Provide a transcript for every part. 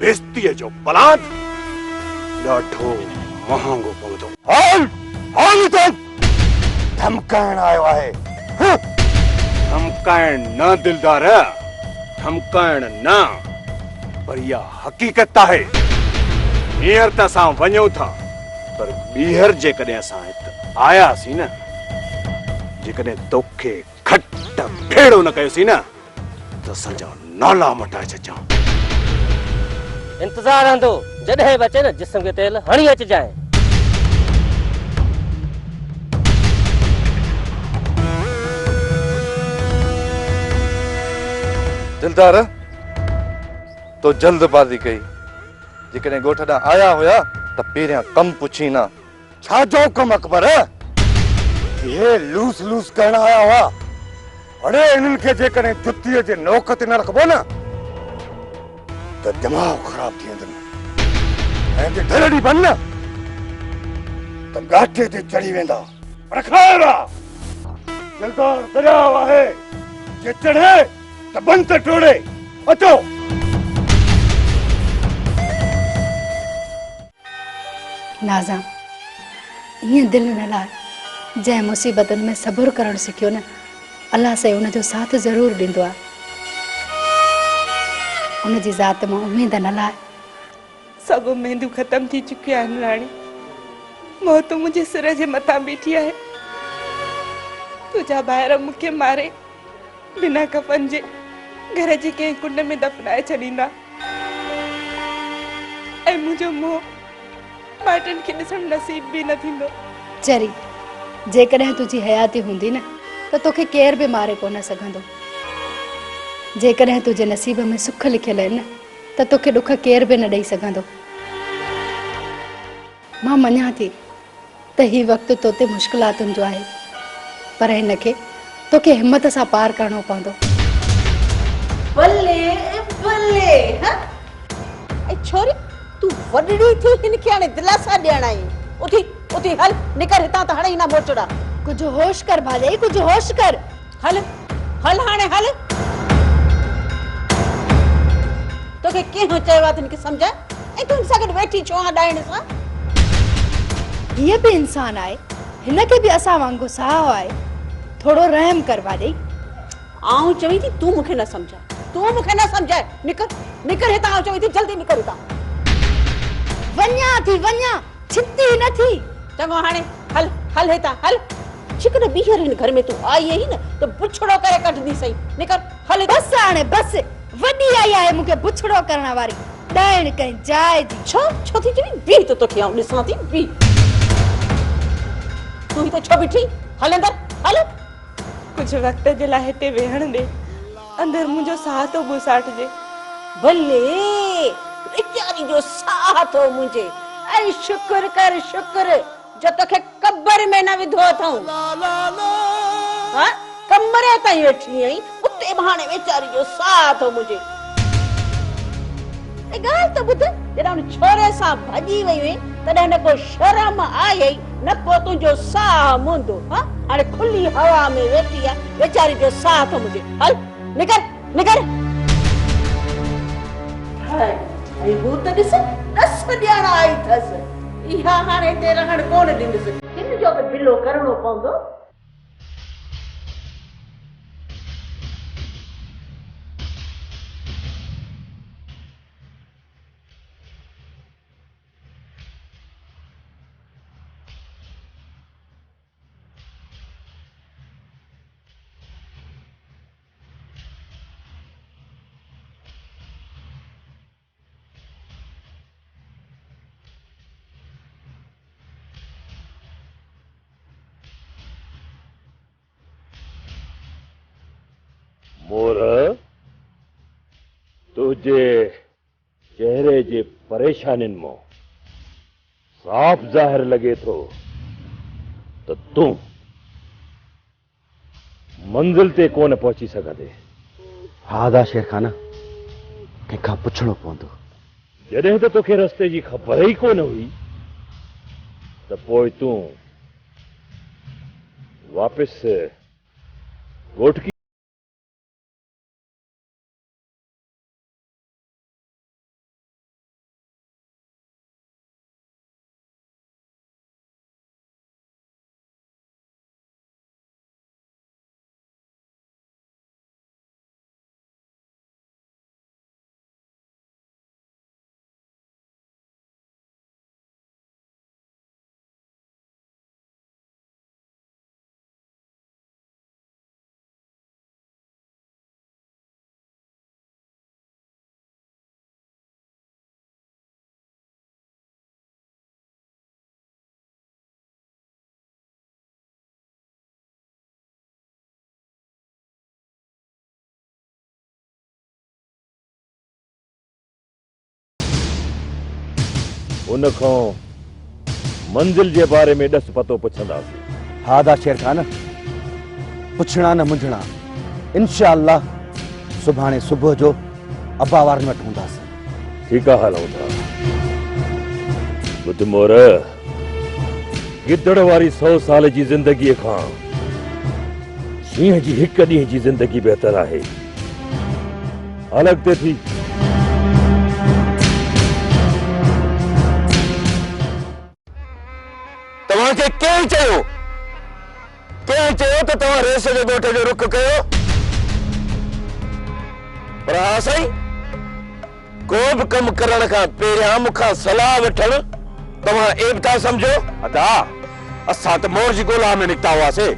बेइज्जतीअ जो प्लान ॾाढो महांगो पवंदो। हाल हाल तो धमकाइण आयो आहे। धमकाइण न दिलदार, धमकाइण न, पर इहा हकीकत आहे। हींअर त असां वञूं था, पर ॿीहर जेकॾहिं असां हिते आयासीं न, जेकॾहिं तोखे खट भेड़ो न कयोसीं न, त असांजा नाला मटाए छॾिजां। इंतजार रहंदो, जॾहिं बचे न जिस्म खे तेल हणी अचिजांइ। दिलदार तो जल्दबाजी कई, जेकॾहिं ॻोठ ॾांहुं आया हुया त पहिरियां कम पुछी न। छाजो कम अकबर? ये लूस लूस करण आया हुआ। अरे इन्हनि खे जेकॾहिं जुतीअ जे नोक ते न रखबो न त दिमाग़ ख़राब थी वेंदनि। ऐं जे ढलड़ी बन न त गाठे ते चढ़ी वेंदा। पर ख़ैर आहे, दिलदार दरियाव आहे, जे चढ़े त बंद त टोड़े। अचो। नाज़ा, ईअं दिलि न लाइ। जंहिं मुसीबतुनि में सब्र करणु सिखियो न, अलाह से उनजो साथ ज़रूरु ॾींदो आहे। उनजी ज़ात मां उमेद न लाइ। सब उमेदूं ख़त्म थी चुकियूं आहिनि राणी। मौत मुंहिंजे सिर जे मथां बीठी आहे। तुंहिंजा ॿाहिरि मूंखे मारे बिना कफन जे घर जे कंहिं कुंड में दफ़नाए छॾींदा। ऐं मुंहिंजो मुंहुं माइटनि खे ॾिसणु नसीब बि न थींदो। चरी, जेकॾहिं तुंहिंजी हयाती हूंदी न त तोखे केर बि मारे कोन सघंदो। जेकॾहिं तुंहिंजे नसीब में सुख लिखियल आहिनि न त तोखे ॾुख केर बि न ॾेई सघंदो। मां मञां थी त ही वक़्तु तोते मुश्किलातुनि जो आहे, पर हिनखे तोखे हिम्मत सां पार करणो पवंदो। बल्ले बल्ले, हाँ? ऐ छोरी, तू वॾड़ी थी हिनखे हाणे दिलासा ॾियण आई। उथी उथी हल, निकर हितां त हाणे ई न मोचड़ा। कुछ होश कर भाॼाई, कुछ होश कर। हल हल हाणे हल। तोखे कंहिं चयो आहे हिनखे सम्झाए? ऐं तूं सां गॾु वेठी छो आहे ॾाइण सां? हीअ बि इंसान आहे, हिनखे बि असां वांगुरु साहु आहे। थोरो रहम कर भाॼाई। आऊं चवी थी तूं मूंखे न सम्झाए, तूं मूंखे न सम्झाए। निकर निकर हितां, आऊं चवी थी जल्दी निकर हितां। वञा थी वञा, छिती न थी। चङो हाणे हल हल हितां हल। चिकन ॿीहर हिन घर में तूं आई आहीं न त बुछड़ो करे कढंदी सही। निकर हल। बस हाणे बस, वॾी आई आहे मूंखे बुछड़ो करण वारी। ॾाइण कंहिं जाइ जी। छो थी चवी? बीह त तोखे आऊं ॾिसां थी। बीह। तूं हिते छो बीठी? हल अंदर हल। कुछ वक्त जे लाइ हिते वेहण दे, अंदर मुंहिंजो साह तो बुसाटजे। भले बेचारी जो साह तो मुंहिंजे। ऐं शुक्र कर शुक्र जो तोखे कब्र में न विधो अथऊं। हाँ, कमरे ताईं वेठी आई, उते बहाने बेचारी जो साह तो मुंहिंजे। ए ॻाल्हि त ॿुध, जॾहिं उन छोरे सां भॼी वई हुई तॾहिं न को शर्म आई न को तुंहिंजो साह मुंदो। हाँ, हाणे खुली हवा में वेठी आहे, बेचारी जो साह तो मुंहिंजे। हल निकर निकर। हाय हू त ॾिस, ॾस ॾियण आई अथसि। इहा हाणे हिते रहण कोन ॾींदुसि। हिन जो बि बिलो करणो पवंदो। मोर, तुझे चेहरे जे परेशानियुनि मां साफ ज़ाहिर लगे थो त तूं मंजिल ते कोन पहुची सघंदे। हादा शेर खाना, कंहिंखां पुछणो पवंदो। जॾहिं त तोखे रस्ते जी ख़बर ई कोन हुई त पोइ तूं वापसि ॻोठ उन खां मंजिल जे बारे में ॾस पतो पुछंदासीं। हा दा शेर खान, पुछणा न मुंझणा, इंशाअल्लाह सुभाणे सुबुह जो अब्बावारनि वटि हूंदासीं। ठीकु आहे, हलूं था। ॿुध मोर, गिदड़ वारी 100 साल जी ज़िंदगीअ खां शींहं जी हिक ॾींहं जी ज़िंदगी बहितर आहे। अलॻि थी तव्हांखे कंहिं चयो त तव्हां रेस जे ॻोठ जो रुख कयो? पर हा साईं, को बि कमु करण खां पहिरियां मूंखां सलाह वठणु तव्हां एब था सम्झो? अदा असां त मोर जी ॻोल्हा में निकिता हुआसीं,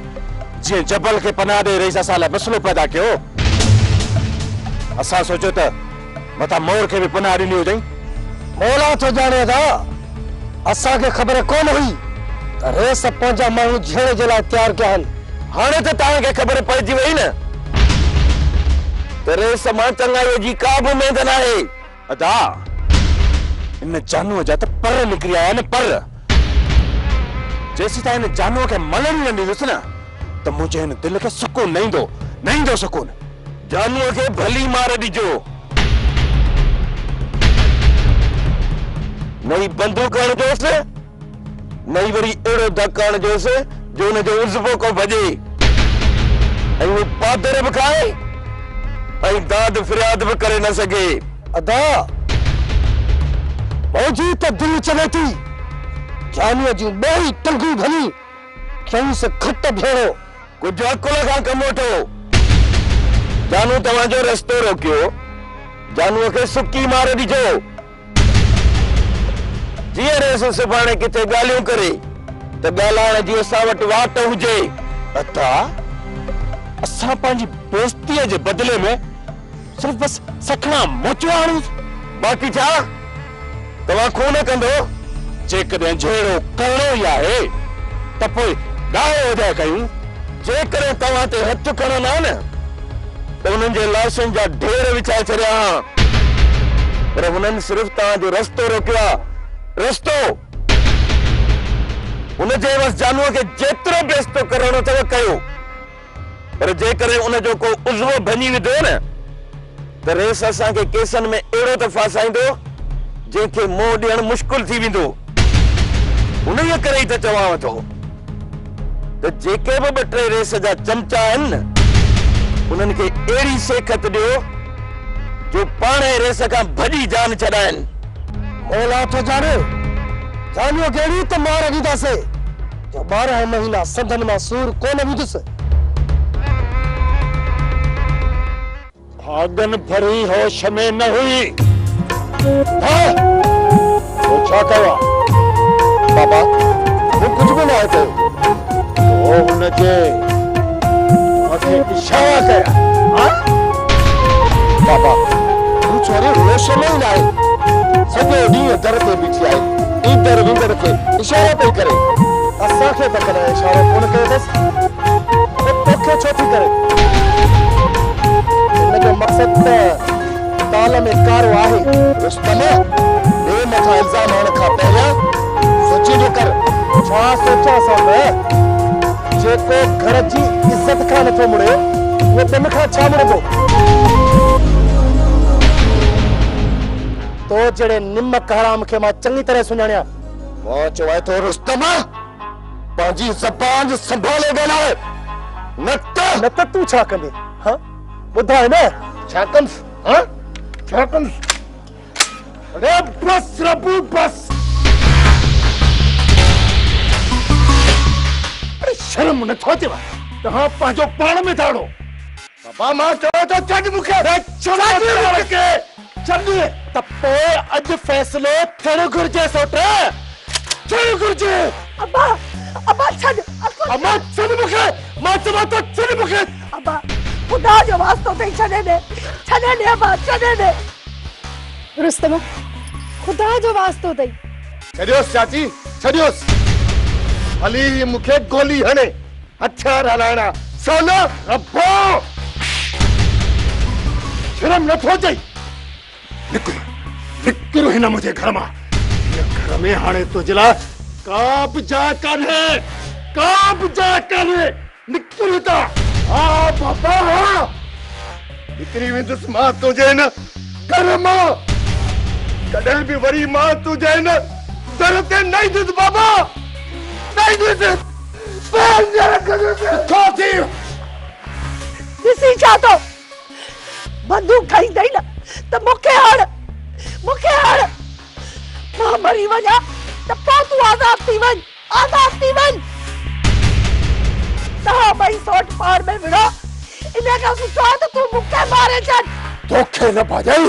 जीअं जबल खे पनाह ॾेई रेस असां लाइ मसइलो पैदा कयो। असां सोचियो त मथां मोर खे बि पनाह ॾिनी हुजई। मौला थो ॼाणे अदा, असांखे ख़बर कोन हुई त रेस पंहिंजा माण्हू झेड़े जे लाइ तयारु कया आहिनि। हाणे त तव्हांखे ख़बर पइजी वई न त रेस मां चङाईअ जी का बि उमेद न आहे। अदा इन जानूअ जा त पर निकिरी आया आहिनि, पर जेसीं ताईं हिन जानूअ खे मलण न ॾींदुसि न त मुंहिंजे हिन दिलि खे सुकून न ईंदो सुकून। जानूअ खे भली मार ॾिजो, नई बंदूक हणजोसि, नई वरी अहिड़ो धक हणजोसि जो हुनजो उज़बो को भॼे ऐं उहो पादर बि खाए ऐं दाद फरियाद बि करे न सघे। अदा मौजी त दिलि चवे थी, जानूअ जूं ॿई टंगूं भली खेसि खट भेड़ो, कुझु अकुल खां कमु वठो। जानू तव्हांजो रस्तो रोकियो, जानूअ खे सुकी मार ॾिजो। जीअं रेस सुभाणे किथे ॻाल्हियूं करे त ॻाल्हाइण जी असां वटि वाट हुजे। अदा असां पंहिंजी बेइज़तीअ जे बदिले में सिर्फ़ बस सखणा मोचवा हणूं, बाक़ी छा? तव्हां खून कंदो? जेकॾहिं जहिड़ो करणो ई आहे त पोइ ॾाहो वधाए कयूं। जेकॾहिं तव्हां ते हथ खणंदा न त हुननि जे लाशनि जा ढेर विछाए छॾिया हा, पर हुननि सिर्फ़ तव्हांजो रस्तो रोकियो आहे। रस्तो हुनजे बस जानूअ खे जेतिरो बेइज़तो करणो अथव कयो, पर जेकॾहिं उनजो को उज़वो भञी विधो न त रेस असांखे केसनि में अहिड़ो त फासाईंदो जंहिंखे मोह ॾियणु मुश्किल थी वेंदो। उन्हीअ करे ई त चवांव थो त जेके बि 2-3 रेस जा चमचा आहिनि न, उन्हनि खे अहिड़ी सेखत ॾियो जो पाण रेस खां भॼी जान छॾाइनि। मौला थो ॼाणे, जानूअ खे अहिड़ी त मार ॾींदासीं जो 12 महीना संदन मां सूर कोन विधुसि। भागन भरी होश में न हुई। वो छा कयो? बाबा वो कुछ भी ना कयो, वो हुनजे आंखें इशारा कया। हाँ बाबा तू छोरे होश में ही ना आहे, सॼो ॾींहुं दर ते बीठी आहे, ईंदड़ विंदड़ खे इशारा पई करे। असांखे त कॾहिं इशारो कोन कयो अथसि, तोखे छो थी करे? हिनजो मक़सद त ताल में कारो आहे। रुस्तम, ॿिए मथां इल्ज़ाम हणण खां पहिरियां सोचे जो कर। छा सोचा सौ? जेको घर जी इज़त खां नथो मुड़े, उहो ॿियनि खां छा मुड़ंदो? तो जहिड़े निमक हराम खे मां चङी तरह सुञाणिया। मां चवां थो रुस्तम, पंहिंजी ज़बान संभाले ॻाल्हाए, न त तूं छा कंदे? हाँ ॿुधाए न छा कंदुसि? हाँ छा कंदुसि? अरे बस रबू बस, अरे शर्म नथो अचेव? तव्हां पंहिंजो पाण में धाड़ो। बाबा मां चवां थो छॾ मूंखे, छॾ त पोइ अॼु फ़ैसिलो थियणु घुरिजे। सोट थियणु घुरिजे। अब्बा अब्बा छॾ, अब्बा छॾ मूंखे, मां चवां थो छॾ मूंखे। अब्बा खुदा जो वास्तो अथई, छॾे ॾे अब्बा, छॾे ॾे। रुस्तम, खुदा जो वास्तो अथई। छॾियोसि चाची, छॾियोसि। हली मूंखे गोली हणे, हथियार हलाइणा सोना। अब्बा शर्म नथो अचई? निकिरो हिन मुंहिंजे घर मां, घर में हाणे तुझला काप जा कान्हे निकलता आ बाबा निकरी वेंदुसि मां तुझे न घर मां कॾहिं बि वरी मां तुझे न दर ते न ईंदुसि बाबा न ईंदुसि ॾिसी छा थो बंदूक खईंदई न त मूंखे हण मां मरी वञा त पोइ तूं आज़ाद थी वञ तव्हां ॿई सोट पार में विढ़ो इन खां सुठो आहे त तूं मूंखे मारे छॾ तोखे न भाॼाई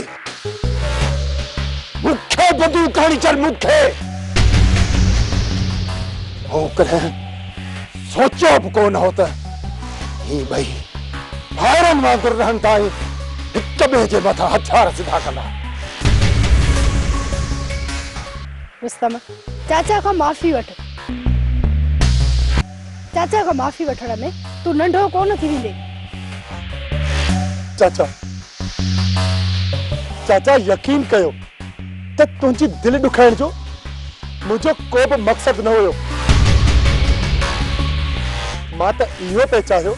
मूंखे बंदूक हणी छॾ मूंखे हो कॾहिं सोचियो बि कोन हो त ही ॿई भाइरनि वांगुरु रहनि था हिक ॿिए जे मथां हथियार सिधा कंदा रुस्तम चाचा खां माफ़ी वठ चाचा खां माफ़ी वठण में तू नंढो कोन थी वेंदे चाचा यकीन कयो त तुंहिंजी दिलि ॾुखाइण जो मुंहिंजो को बि मक़सदु न हुयो मां त इहो पे चाहियो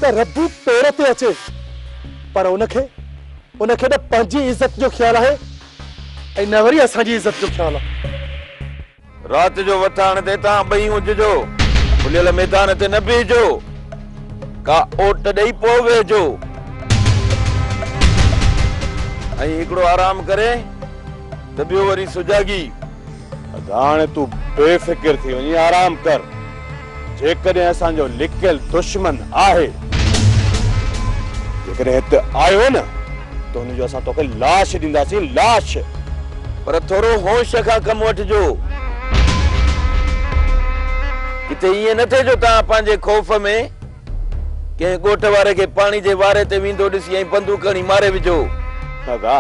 त रब्बू पेर ते अचे पर उनखे न पंहिंजी इज़त जो ख्याल आहे ऐं न वरी असांजी इज़त जो ख्याल आहे रात जो वठाण ते तव्हां ॿई हुजजो खुलियल मैदान ते न बीहजो का ओट ॾेई पोइ वेहजो ऐं हिकिड़ो आराम करे त ॿियो वरी सुजागी हाणे तूं बेफ़िक्र थी वञी आराम कर जेकॾहिं असांजो लिकियल दुश्मन आहे जेकॾहिं हिते आयो न त हुनजो असां तोखे लाश ॾींदासीं लाश पर थोरो होश खां कमु वठिजो किथे ईअं न थिए जो तव्हां पंहिंजे खौफ़ में कंहिं ॻोठ वारे खे पाणी जे वारे ते वेंदो ॾिसी ऐं बंदूक हणी मारे विझो दादा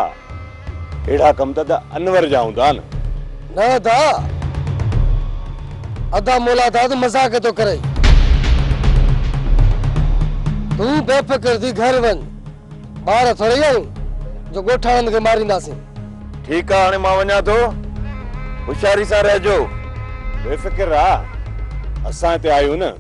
अहिड़ा कम त अनवर जा हूंदा न दा अदा मोला दाद मजाक तो करे तू बेफिक्र थी घर वञ ॿार थोड़ी आहियूं जो ॻोठाणनि खे मारींदासीं ठीकु आहे हाणे मां वञा थो होशियारी सां रहजो बेफ़िक्र रह असां हिते आहियूं न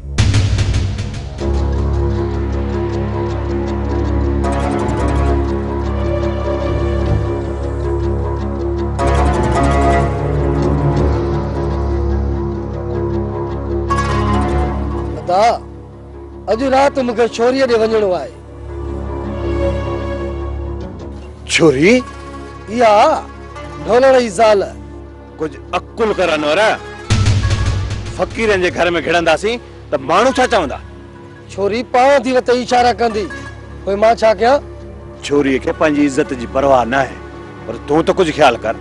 दा अॼु राति मूंखे छोरीअ ॾे वञिणो आहे छोरी इहा ढोलण जी ज़ाल कुछ अकुल कर अनवर फकीरनि जे घर में घिड़ंदासीं त माण्हू छा चवंदा छोरी पाण थी वते इशारा कंदी पोइ मां छा कयां छोरीअ खे पंहिंजी इज़त जी परवाह न आहे पर तूं त कुझु ख़्यालु कर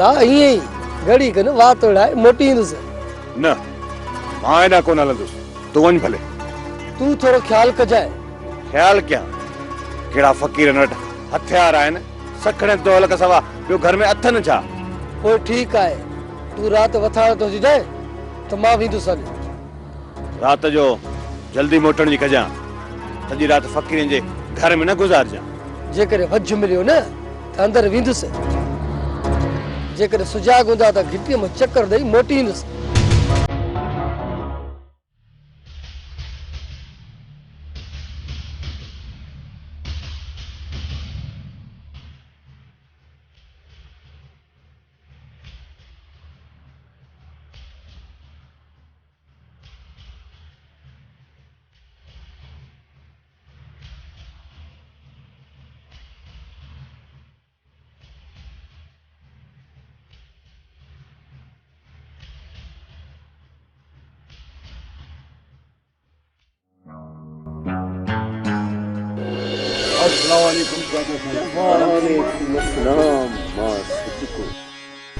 दा ईअं ई घड़ी कन वात उड़ाए मोटी ईंदुसि न मां हेॾा कोन हलंदुसि तूं वञ भले तूं थोरो ख़्यालु कजाए ख़्यालु कयां कहिड़ा फ़कीरनि वटि हथियार आहिनि सखणे दौल खां सवा ॿियो घर में अथनि छा पोइ ठीकु आहे तूं राति वथाण थो ॾिजाए त मां वेंदुसि हली राति जो जल्दी मोटण जी कजां सॼी राति फ़कीरनि जे घर में न गुज़ारजां जेकॾहिं वझ मिलियो न त अंदरि वेंदुसि जेकॾहिं सुजाग हूंदा त घिटीअ में चकर ॾेई मोटी ईंदुसि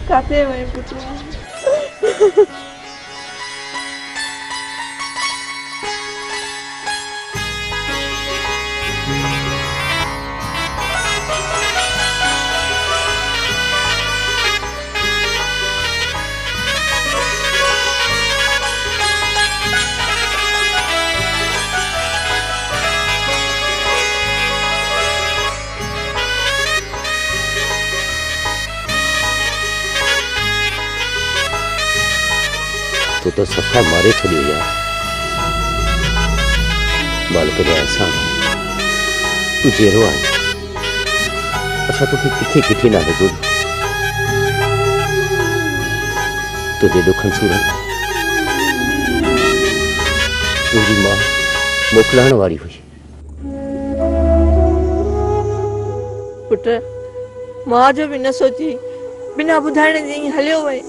काथे वही पुत्र तो सफ़ा मारे छॾियो यार। मालिक जा एहसान तूं जहिड़ो आहीं असां तोखे किथे किथे नाहे गुरु तुंहिंजे ॾुखनि सूरनि तुंहिंजी मां मोकिलाइण वारी हुई। पुट मां जो भी न सोची बिना ॿुधाइण जे ई हलियो वए।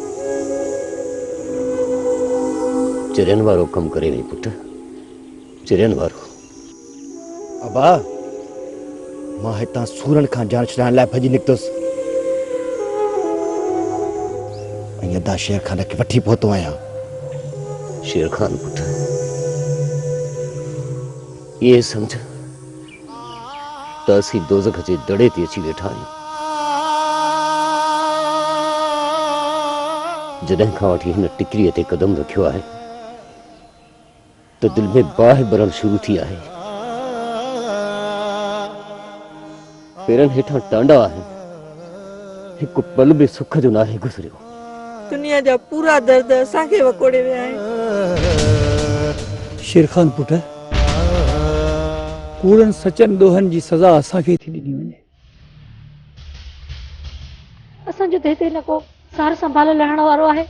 चिरनि वारो कमु करे वई पुट, चिरनि वारो। अबा मां हितां सूरन खां जान छॾाइण लाइ भॼी निकितुसि ऐं अदा शेर खान खे वठी पहुतो आहियां। शेर खान पुट ये समझ त असीं दोज़ख जे दड़े ते अची वेठा आहियूं। जॾहिं खां वठी हिन टिकरीअ ते क़दम रखियो आहे त दिल में बाहि भरण शुरू थी आहे। पेरनि हेठां टांडा आहिनि, हिकु पल बि सुख जो नाहे गुज़रियो। दुनिया जा पूरा दर्द असांखे वकोड़े विया आहिनि। शेर खान पुट कूड़नि सचनि ॾोहनि जी सज़ा असांखे थी ॾिनी वञे। असांजो त हिते न को सार संभाल लहण वारो आहे,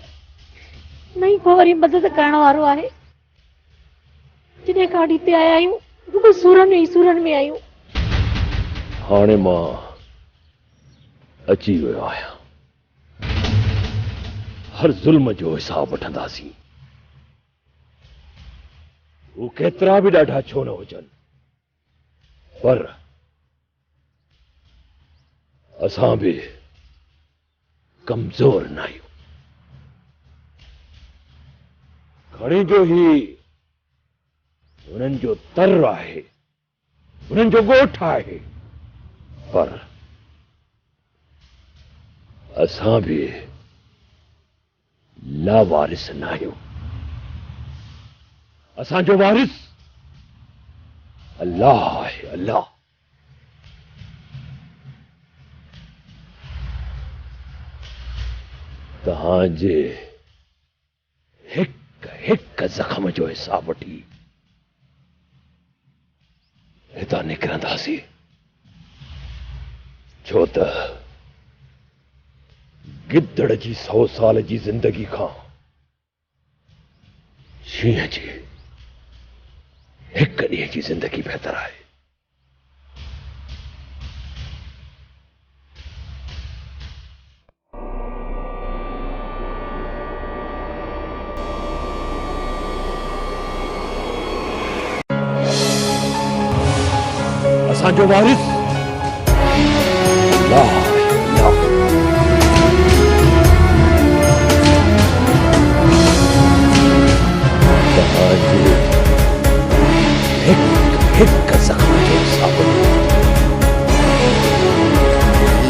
न ई को वरी मदद करण वारो आहे। जॾहिं खां हिते आया आहियूं रुगो सूरन में आहियूं। हाणे मां अची वियो आहियां। हर ज़ुल्म जो हिसाब वठंदासीं, हू केतिरा बि ॾाढा छो न हुजनि, पर असां बि कमज़ोर न आहियूं। खणी जो ही उन्हनि जो तर आहे, उन्हनि जो ॻोठ आहे, पर असां बि लावारिस न आहियूं। असांजो वारिस अल्लाह आहे, अल्लाह। तव्हांजे हिक हिक ज़ख़्म जो हिसाब वठी हितां निकिरंदासीं, छो त गिदड़ जी 100 साल जी ज़िंदगी खां शींहं जी हिक ॾींहं जी ज़िंदगी बहितर आहे। असांजो वारिस अल्लाह आहे, अल्लाह। तव्हांजे हिक हिक ज़ख़्म जो हिसाब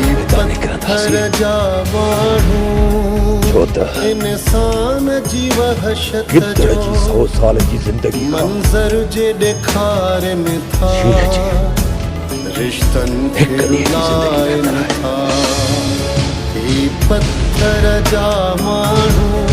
हितां निकिरंदासीं, छो त गिदड़ जी 100 साल जी ज़िंदगी मंज़र जे ॾेखारनि था रिश्तनि खे रुलाइनि था। ही पत्थर जा माण्हू